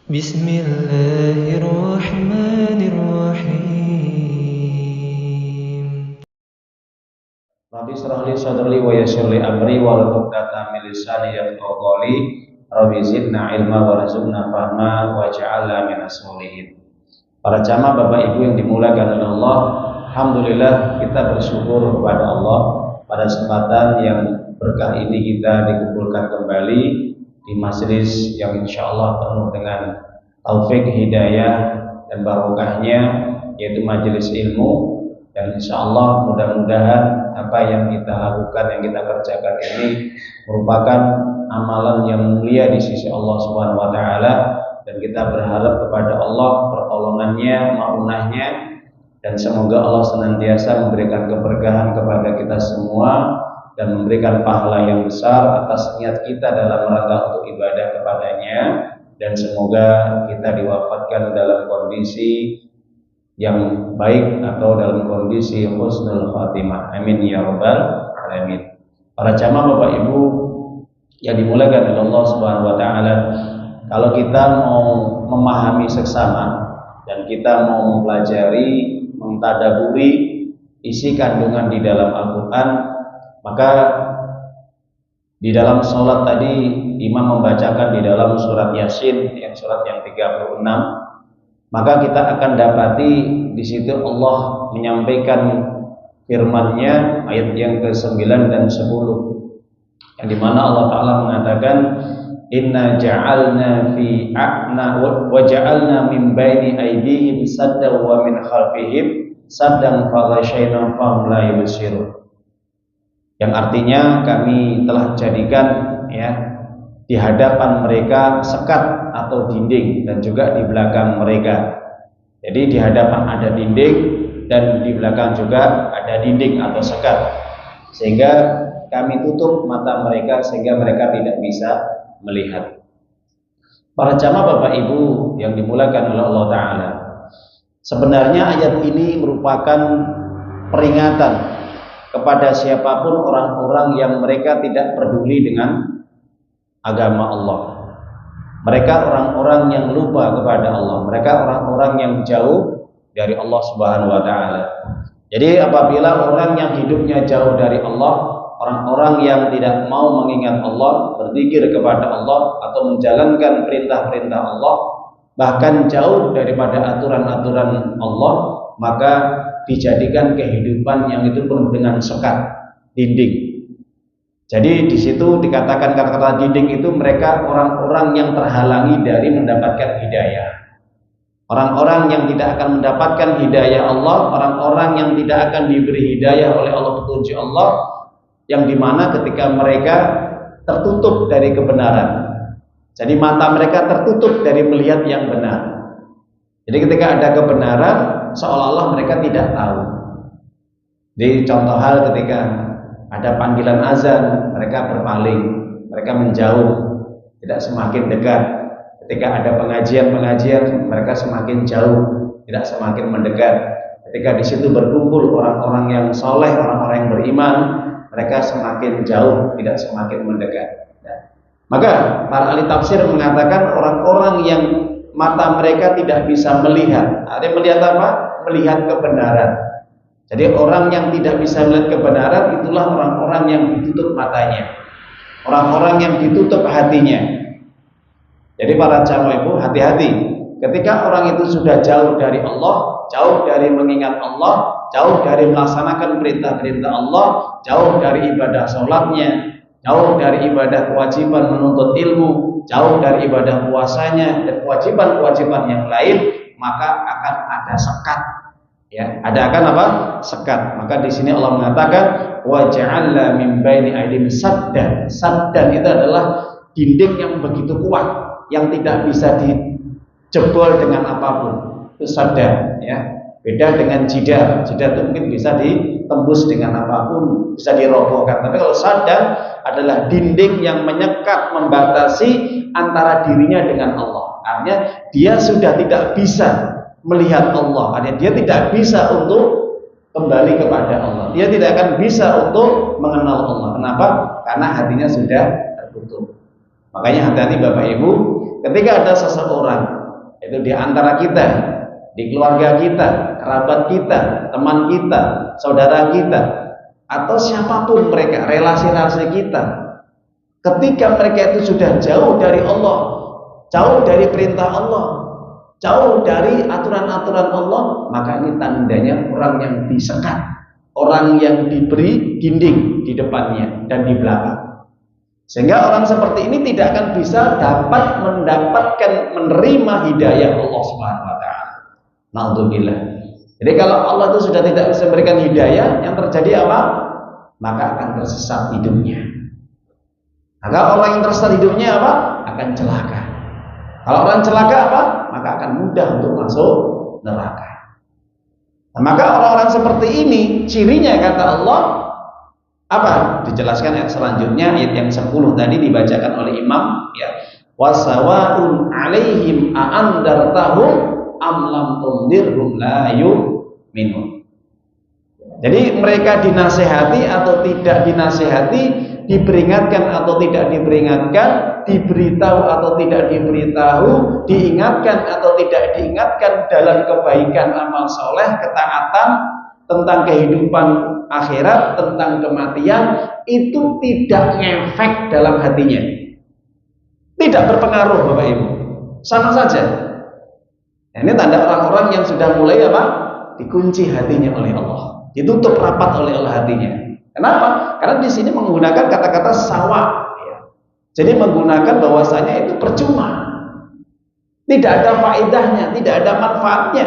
Bismillahirrahmanirrahim. Rabbi shrah li sadri wa yassir li amri wahlul 'uqdatam min lisani yafqahu qawli. Rabbi zidna ilma warzuqna fahma waj'alna minas sholihin. Para jamaah Bapak Ibu yang dimuliakan oleh Allah, alhamdulillah kita bersyukur kepada Allah pada kesempatan yang berkah ini kita dikumpulkan kembali di majelis yang insyaallah penuh dengan taufik, hidayah dan barokahnya, yaitu majelis ilmu. Dan insyaallah mudah-mudahan apa yang kita lakukan, yang kita kerjakan ini merupakan amalan yang mulia di sisi Allah Subhanahu wa taala, dan kita berharap kepada Allah pertolongannya, maunahnya, dan semoga Allah senantiasa memberikan keberkahan kepada kita semua dan memberikan pahala yang besar atas niat kita dalam rangka untuk ibadah kepadanya, dan semoga kita diwafatkan dalam kondisi yang baik atau dalam kondisi husnul khatimah. Amin ya rabbal alamin. Para jamaah Bapak Ibu yang dimuliakan oleh Allah Subhanahu wa taala, kalau kita mau memahami seksama dan kita mau mempelajari, mentadaburi isi kandungan di dalam Al-Qur'an, maka di dalam sholat tadi imam membacakan di dalam surat Yasin, yang surat yang 36, maka kita akan dapati di situ Allah menyampaikan firman-Nya ayat yang ke-9 dan 10, yang dimana Allah Ta'ala mengatakan inna ja'alna fi a'na wa ja'alna min baini aydihim saddan wa min khalfihim saddan faghashayna fahum la yubsirun, yang artinya kami telah jadikan di hadapan mereka sekat atau dinding dan juga di belakang mereka. Jadi di hadapan ada dinding dan di belakang juga ada dinding atau sekat, sehingga kami tutup mata mereka sehingga mereka tidak bisa melihat. Para jamaah Bapak Ibu yang dimuliakan oleh Allah Ta'ala, sebenarnya ayat ini merupakan peringatan kepada siapapun orang-orang yang mereka tidak peduli dengan agama Allah. Mereka orang-orang yang lupa kepada Allah. Mereka orang-orang yang jauh dari Allah Subhanahu wa taala. Jadi apabila orang yang hidupnya jauh dari Allah, orang-orang yang tidak mau mengingat Allah, berzikir kepada Allah atau menjalankan perintah-perintah Allah, bahkan jauh daripada aturan-aturan Allah, maka dijadikan kehidupan yang itu penuh dengan sekat, dinding. Jadi di situ dikatakan kata-kata dinding itu mereka orang-orang yang terhalangi dari mendapatkan hidayah. Orang-orang yang tidak akan mendapatkan hidayah Allah, orang-orang yang tidak akan diberi hidayah oleh Allah, petunjuk Allah, yang dimana ketika mereka tertutup dari kebenaran. Jadi mata mereka tertutup dari melihat yang benar. Jadi ketika ada kebenaran, seolah-olah mereka tidak tahu. Jadi contoh hal ketika ada panggilan azan, mereka berpaling, mereka menjauh, tidak semakin dekat. Ketika ada pengajian, mereka semakin jauh, tidak semakin mendekat. Ketika di situ berkumpul orang-orang yang soleh, orang-orang yang beriman, mereka semakin jauh, tidak semakin mendekat. Maka para ahli tafsir mengatakan orang-orang yang mata mereka tidak bisa melihat. Artinya melihat apa? Melihat kebenaran. Jadi orang yang tidak bisa melihat kebenaran, itulah orang-orang yang ditutup matanya, orang-orang yang ditutup hatinya. Jadi para jamaah Ibu, hati-hati. Ketika orang itu sudah jauh dari Allah, jauh dari mengingat Allah, jauh dari melaksanakan perintah-perintah Allah, jauh dari ibadah sholatnya, jauh dari ibadah kewajiban menuntut ilmu, jauh dari ibadah puasanya dan kewajiban-kewajiban yang lain, maka akan ada sekat. Ada akan apa? Sekat. Maka di sini Allah mengatakan wa ja'alna min baini aydihim saddan. Saddan itu adalah dinding yang begitu kuat, yang tidak bisa dijebol dengan apapun. Itu saddan, Beda dengan jidar. Jidar itu mungkin bisa ditembus dengan apapun, bisa dirobohkan. Tapi kalau saddan adalah dinding yang menyekat, membatasi antara dirinya dengan Allah. Artinya dia sudah tidak bisa melihat Allah, artinya dia tidak bisa untuk kembali kepada Allah, dia tidak akan bisa untuk mengenal Allah. Kenapa? Karena hatinya sudah tertutup. Makanya hati-hati Bapak Ibu, ketika ada seseorang Itu di antara kita, di keluarga kita, kerabat kita, teman kita, saudara kita, atau siapapun mereka, relasi-relasi kita. Ketika mereka itu sudah jauh dari Allah, jauh dari perintah Allah, jauh dari aturan-aturan Allah, maka ini tandanya orang yang disekat, orang yang diberi dinding di depannya dan di belakang. Sehingga orang seperti ini tidak akan bisa dapat mendapatkan menerima hidayah Allah Subhanahu wa taala. Naudzubillah. Jadi kalau Allah itu sudah tidak bisa memberikan hidayah, yang terjadi apa? Maka akan tersesat hidupnya. Maka orang yang tersesat hidupnya apa? Akan celaka. Kalau orang celaka apa? Maka akan mudah untuk masuk neraka. Nah, maka orang-orang seperti ini cirinya kata Allah apa? Dijelaskan ayat selanjutnya, ayat yang 10 tadi dibacakan oleh Imam ya. Wasawaun 'alaihim a'andartahum am lam tundirhum la yu'minun. Jadi mereka dinasehati atau tidak dinasehati, diperingatkan atau tidak diperingatkan, diberitahu atau tidak diberitahu, diingatkan atau tidak diingatkan dalam kebaikan, amal soleh, ketaatan, tentang kehidupan akhirat, tentang kematian, itu tidak ngefek dalam hatinya, tidak berpengaruh Bapak Ibu, sama saja. Nah, ini tanda orang-orang yang sudah mulai apa? Dikunci hatinya oleh Allah, ditutup rapat oleh Allah hatinya. Kenapa? Karena di sini menggunakan kata-kata sawa, ya. Jadi menggunakan bahwasanya itu percuma, tidak ada faedahnya, tidak ada manfaatnya.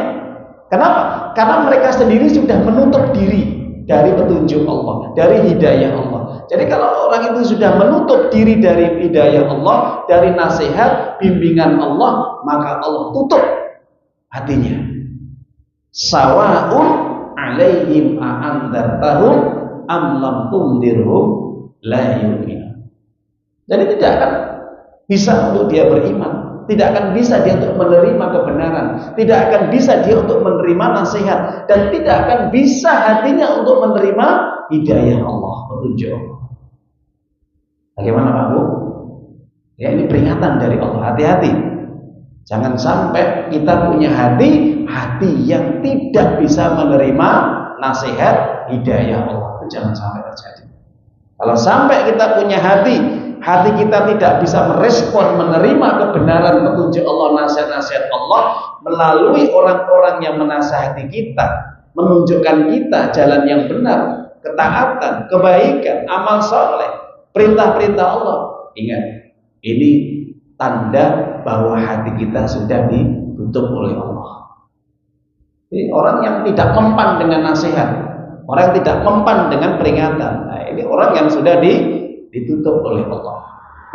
Kenapa? Karena mereka sendiri sudah menutup diri dari petunjuk Allah, dari hidayah Allah. Jadi kalau orang itu sudah menutup diri dari hidayah Allah, dari nasihat, bimbingan Allah, maka Allah tutup hatinya. Sawa'un 'alaihim a'andartahum am lam tundirhum la yu'minun. Jadi tidak akan bisa untuk dia beriman, tidak akan bisa dia untuk menerima kebenaran, tidak akan bisa dia untuk menerima nasihat, dan tidak akan bisa hatinya untuk menerima hidayah Allah, petunjuk Allah. Bagaimana Pak Bu? Ya, ini peringatan dari Allah, hati-hati. Jangan sampai kita punya hati yang tidak bisa menerima nasihat hidayah Allah. Itu jangan sampai terjadi. Kalau sampai kita punya hati kita tidak bisa merespon, menerima kebenaran petunjuk Allah, nasihat-nasihat Allah melalui orang-orang yang menasihati kita, menunjukkan kita jalan yang benar, ketaatan, kebaikan, amal soleh, perintah-perintah Allah. Ingat, ini tanda bahwa hati kita sudah ditutup oleh Allah. Jadi orang yang tidak mempan dengan nasihat, orang yang tidak mempan dengan peringatan, nah, ini orang yang sudah ditutup oleh Allah.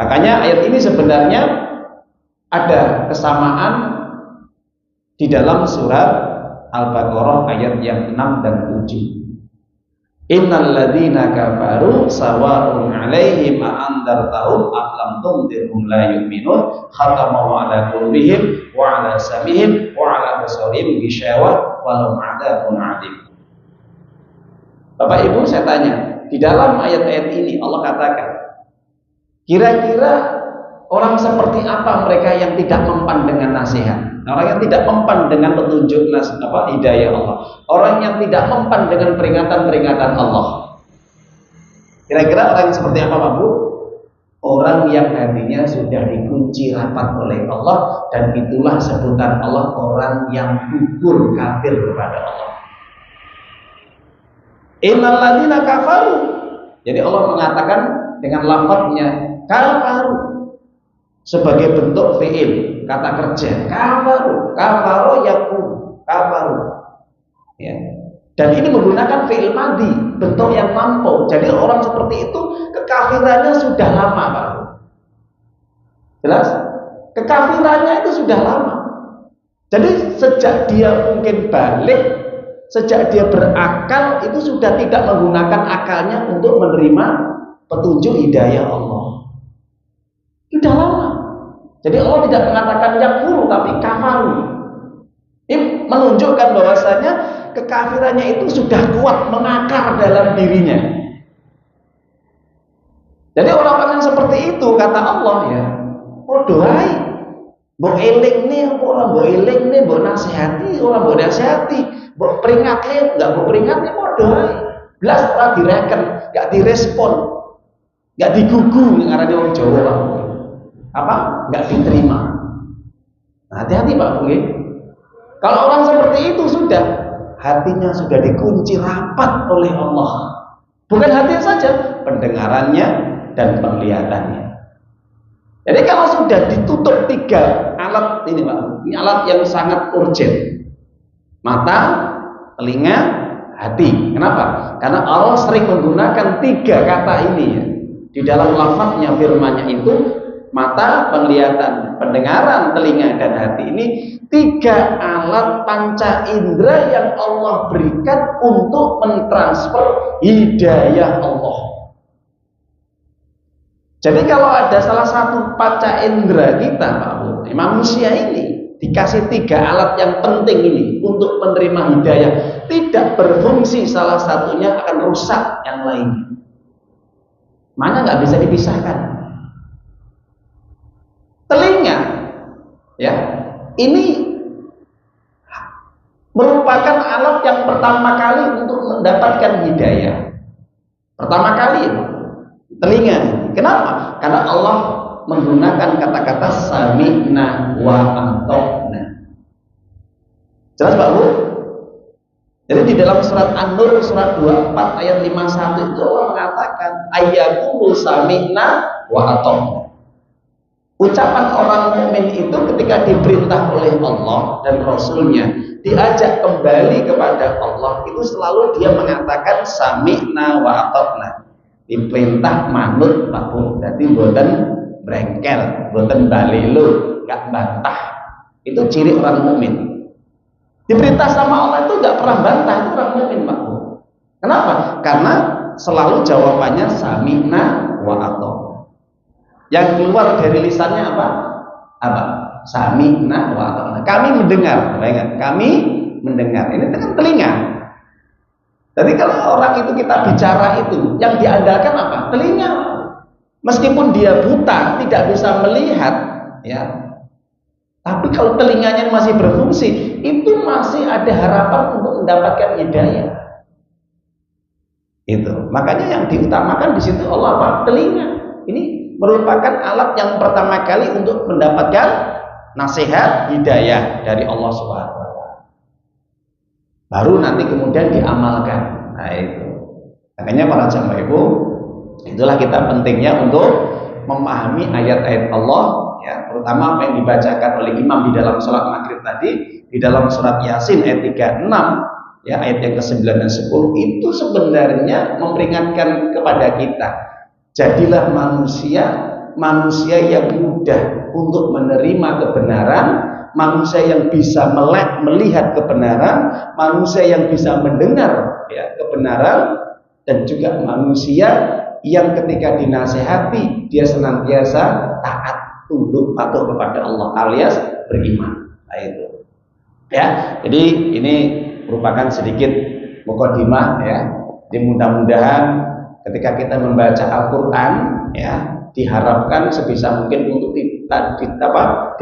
Makanya ayat ini sebenarnya ada kesamaan di dalam surat Al-Baqarah ayat yang 6 dan 7. Innal ladzina kafaru sawa'un 'alaihim a'andartahum am lam tundirhum la yu'minun khatamallahu 'ala qulubihim wa 'ala sam'ihim wa 'ala absarihim ghishawah wa lahum 'adzabun 'adzim. Bapak Ibu, saya tanya, di dalam ayat-ayat ini Allah katakan, kira-kira orang seperti apa mereka yang tidak mempan dengan nasihat? Orang yang tidak mempan dengan petunjuk hidayah Allah, orang yang tidak mempan dengan peringatan-peringatan Allah. Kira-kira orang yang seperti apa Pak Bu? Orang yang hatinya sudah dikunci rapat oleh Allah, dan itulah sebutan Allah, orang yang kufur, kafir kepada Allah. Innal ladzina kafaru. Jadi Allah mengatakan dengan lafadznya kafaru sebagai bentuk fi'il, kata kerja. Kafaru yakun, kafaru. Ya. Dan ini menggunakan fi'il madhi, bentuk yang lampau. Jadi orang seperti itu kekafirannya sudah lama, Pak. Jelas? Kekafirannya itu sudah lama. Jadi sejak dia mungkin balik, sejak dia berakal, itu sudah tidak menggunakan akalnya untuk menerima petunjuk hidayah Allah. Sudah lama. Jadi Allah tidak mengatakan yakfuru, tapi kafaru. Ini menunjukkan bahwasanya kekafirannya itu sudah kuat, mengakar dalam dirinya. Jadi orang-orang yang seperti itu, kata Allah ya, doai. Mbok eling nih, ora mbok eling nih, mbok nasihati, ora mbok nasihati, mbok peringatke, enggak mbok peringatke padha ae. Blas ora direken, enggak direspon, enggak digugu ngarane wong Jawa Pak. Apa? Enggak diterima. Nah, hati-hati Pak nggih. Kalau orang seperti itu sudah hatinya sudah dikunci rapat oleh Allah. Bukan hatinya saja, pendengarannya dan penglihatannya. Jadi kalau sudah ditutup 3 alat ini Pak, ini alat yang sangat urgent. Mata, telinga, hati. Kenapa? Karena Allah sering menggunakan 3 kata ini ya. Di dalam lafaznya firman-Nya itu mata, penglihatan, pendengaran, telinga dan hati ini 3 alat panca indera yang Allah berikan untuk mentransfer hidayah Allah. Jadi kalau ada salah satu panca indera kita, Pak Bu, manusia ini dikasih 3 alat yang penting ini untuk menerima hidayah, tidak berfungsi salah satunya akan rusak yang lainnya. Mana nggak bisa dipisahkan. Telinga, ya, ini merupakan alat yang pertama kali untuk mendapatkan hidayah. Pertama kali, telinga. Kenapa? Karena Allah menggunakan kata-kata sami'na wa ata'na. Jelas Pak Bu? Jadi di dalam surat An-Nur surat 24 ayat 51 itu Allah mengatakan ayyaqulu sami'na wa ata'na. Ucapan orang mukmin itu ketika diperintah oleh Allah dan Rasulnya diajak kembali kepada Allah itu selalu dia mengatakan sami'na wa ata'na. Diperintah manut Pak Bu, jadi mboten brengkel, mboten balilu, enggak bantah. Itu ciri orang mukmin. Diperintah sama Allah itu enggak pernah bantah, itu orang mukmin Pak Bu. Kenapa? Karena selalu jawabannya sami'na wa ata'na. Yang keluar dari lisannya apa? Apa? Sami'na wa ata'na. Kami mendengar, ingat, kami mendengar. Ini dengan telinga. Jadi kalau orang itu kita bicara itu, yang diandalkan apa? Telinga. Meskipun dia buta, tidak bisa melihat, ya. Tapi kalau telinganya masih berfungsi, itu masih ada harapan untuk mendapatkan hidayah. Itu. Makanya yang diutamakan di situ Allah apa? Telinga. Ini merupakan alat yang pertama kali untuk mendapatkan nasihat hidayah dari Allah Subhanahu. Baru nanti kemudian diamalkan. Nah itu. Makanya para jamaah ibu, itulah kita pentingnya untuk memahami ayat-ayat Allah, ya, terutama apa yang dibacakan oleh imam di dalam sholat maghrib tadi, di dalam surat Yasin ayat 36, ya, ayat yang ke-9 dan 10 itu sebenarnya memperingatkan kepada kita. Jadilah manusia yang mudah untuk menerima kebenaran, manusia yang bisa melihat kebenaran, manusia yang bisa mendengar, ya, kebenaran, dan juga manusia yang ketika dinasehati dia senantiasa taat, tunduk, patuh kepada Allah alias beriman. Nah itu. Ya, jadi ini merupakan sedikit mukadimah, ya. Jadi mudah-mudahan ketika kita membaca Al-Qur'an, ya, diharapkan sebisa mungkin untuk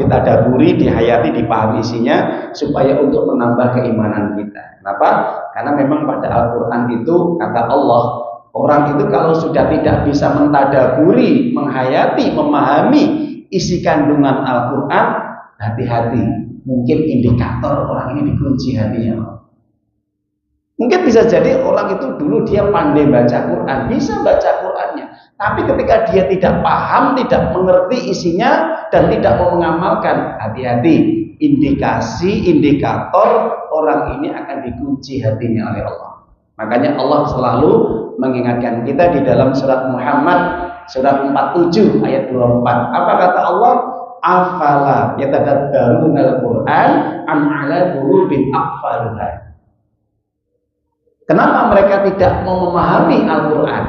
ditadaburi, dihayati, dipahami isinya supaya untuk menambah keimanan kita. Kenapa? Karena memang pada Al-Qur'an itu kata Allah, orang itu kalau sudah tidak bisa mentadaburi, menghayati, memahami isi kandungan Al-Qur'an, hati-hati, mungkin indikator orang ini dikunci hatinya. Mungkin bisa jadi orang itu dulu dia pandai baca Quran, bisa baca Qurannya, tapi ketika dia tidak paham, tidak mengerti isinya dan tidak mau mengamalkan, hati-hati, indikator orang ini akan dikunci hatinya oleh Allah. Makanya Allah selalu mengingatkan kita di dalam surat Muhammad surat 47 ayat 24. Apa kata Allah? Afala yatadabbarunal Quran am ala qulubin aqfalha. Kenapa mereka tidak mau memahami Al-Quran?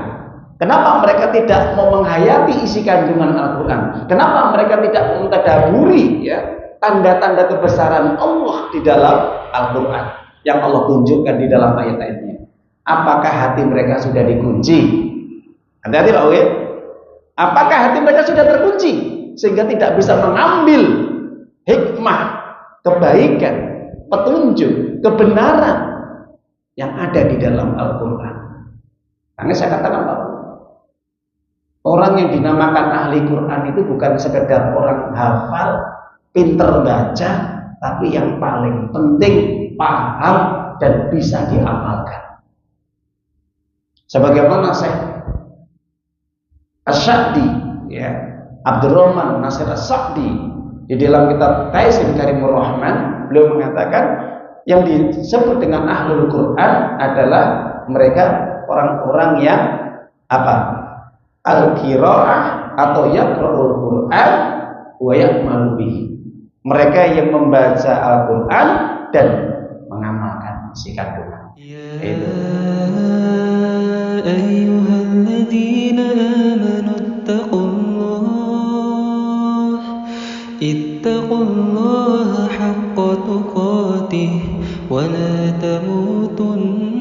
Kenapa mereka tidak mau menghayati isi kandungan Al-Quran? Kenapa mereka tidak mentadaburi, ya, tanda-tanda kebesaran Allah di dalam Al-Quran yang Allah tunjukkan di dalam ayat-ayatnya? Apakah hati mereka sudah dikunci? Hati-hati Pak Uwe. Apakah hati mereka sudah terkunci sehingga tidak bisa mengambil hikmah, kebaikan, petunjuk, kebenaran yang ada di dalam Al-Quran. Karena saya katakan Pak, orang yang dinamakan ahli Quran itu bukan sekedar orang hafal, pinter baca, tapi yang paling penting paham dan bisa diamalkan. Sebagaimana Syekh Asy-Sya'di, ya, Abdurrahman Nasir As-Sa'di, di dalam kitab Taisir Karimur Rahman, beliau mengatakan yang disebut dengan ahlul Quran adalah mereka orang-orang yang apa? Al-qiraah atau yaqra'ul Quran wa ya'malu bihi. Mereka yang membaca Al-Quran dan mengamalkan isi kandungan. Itu. Ayyuhalladzina amanu ittaqullaha haqqa tuqatih wa la tamutunna